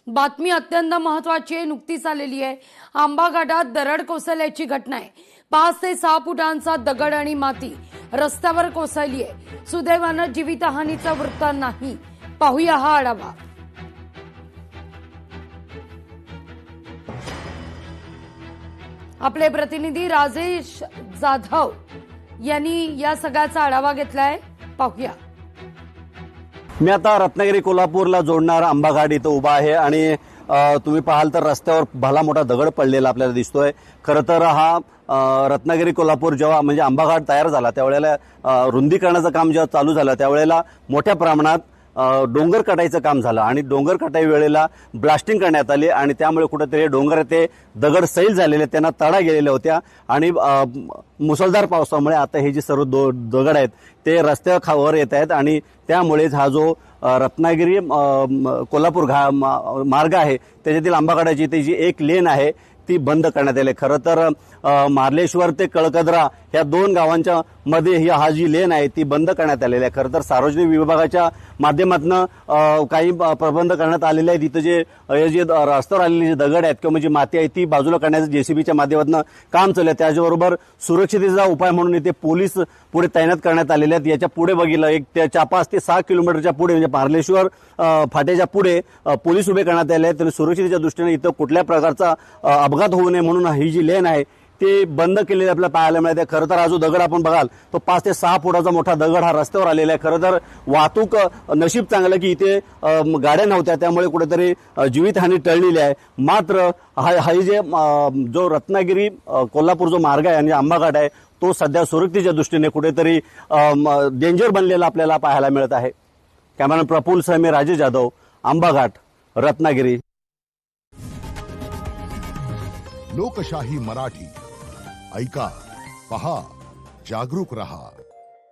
बातमी अत्यंत महत्त्वाची आहे, नुकतीच आलेली आहे। आंबा घाटात दरड कोसळल्याची घटना आहे। 5 ते 6 फुटांचा दगड आणि माती रस्त्यावर कोसळली आहे। सुदैवानं जीवितहानीचा वृत्त नाही। पाहूया हा आढावा। आपले प्रतिनिधी राजेश जाधव यांनी या सगळ्याचा आढावा घेतलाय, पाहूया। मी आता रत्नागिरी कोल्हापूरला जोडणारा आंबा घाट इथं उभा आहे आणि तुम्ही पाहाल तर रस्त्यावर भला मोठा दगड पडलेला आपल्याला दिसतोय। खरं तर हा रत्नागिरी कोल्हापूर जेव्हा म्हणजे आंबा घाट तयार झाला त्यावेळेला रुंदीकरणाचं काम जेव्हा चालू झालं त्यावेळेला मोठ्या प्रमाणात डोंगर कटाईचं काम झालं आणि डोंगर कटाई वेळेला ब्लास्टिंग करण्यात आली आणि त्यामुळे कुठेतरी डोंगर ते दगड सैल झालेले, त्यांना तडा गेलेल्या होत्या आणि मुसळधार पावसामुळे आता हे जे सर्व दगड आहेत ते रस्त्यावर येत आहेत आणि त्यामुळेच हा जो रत्नागिरी कोल्हापूर मार्ग आहे त्याच्यातील आंबा घाटाची ती जी एक लेन आहे ती बंद करण्यात आली। खरं तर मार्लेश्वर ते कळकद्रा या 2 गावांच्या मध्ये ही हा जी लेन आहे ती बंद करण्यात आलेली आहे। खरं तर सार्वजनिक विभागाच्या माध्यमातून काही प्रबंध करण्यात आलेले आहेत। इथं जे रस्त्यावर आलेली जे दगड आहेत किंवा जी माती आहे ती बाजूला करण्याचं जेसीबीच्या माध्यमातून काम चालू आहे। त्याचबरोबर सुरक्षिततेचा उपाय म्हणून इथे पोलीस पुढे तैनात करण्यात आलेले आहेत। याच्या पुढे बघितलं एक 5 ते 6 किलोमीटरच्या पुढे म्हणजे मार्लेश्वर फाट्याच्या पुढे पोलीस उभे करण्यात आले आहेत। सुरक्षिततेच्या दृष्टीने इथं कुठल्या प्रकारचा अपघात होऊ नये म्हणून ही जी लेन आहे ते बंद केलेले आपल्याला पाहायला मिळते। खरं तर हा जो दगड आपण बघाल तो 5 ते 6 फुटाचा मोठा दगड हा रस्त्यावर आलेला आहे। खरं तर वाहतूक नशीब चांगलं की इथे गाड्या नव्हत्या त्यामुळे कुठेतरी जीवितहानी टळलेली आहे। मात्र हा जे जो रत्नागिरी कोल्हापूर जो मार्ग आहे आणि आंबा घाट आहे तो सध्या सुरक्षेच्या दृष्टीने कुठेतरी डेंजर बनलेला आपल्याला पाहायला मिळत आहे। कॅमेरामॅन प्रफुल्ल सह मी राजेश जाधव, आंबा घाट, रत्नागिरी। लोकशाही मराठी ऐका, पहा, जागरूक रहा।